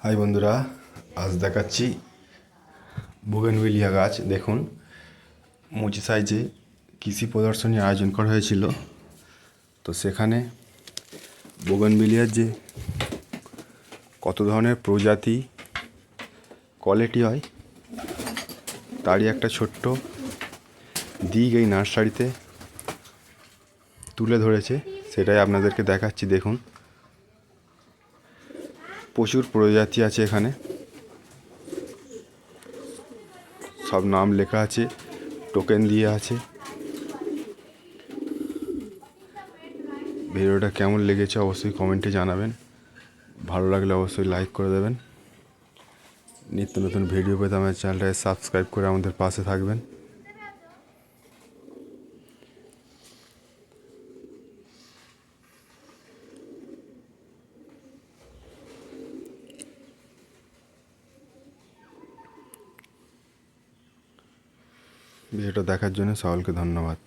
High বন্ধুরা, আজ দেখাচ্ছি বোগেনভিলিয়া গাছ। দেখুন, মুচি সাইজে কৃষি প্রদর্শনীর আয়োজন করা হয়েছিল। তো সেখানে বোগেনভিলিয়ার যে কত ধরনের প্রজাতি কোয়ালিটি হয় তারই একটা ছোট্ট দিক এই নার্সারিতে তুলে ধরেছে, সেটাই আপনাদেরকে দেখাচ্ছি। দেখুন, প্রচুর প্রজাতি আছে এখানে, সব নাম লেখা আছে, টোকেন দিয়ে আছে। ভিডিওটা কেমন লেগেছে অবশ্যই কমেন্টে জানাবেন। ভালো লাগলে অবশ্যই লাইক করে দেবেন। নিত্য নতুন ভিডিও পেতে আমার চ্যানেলটাকে সাবস্ক্রাইব করে আমাদের পাশে থাকবেন। ভিডিওটা দেখার জন্য সকলকে ধন্যবাদ।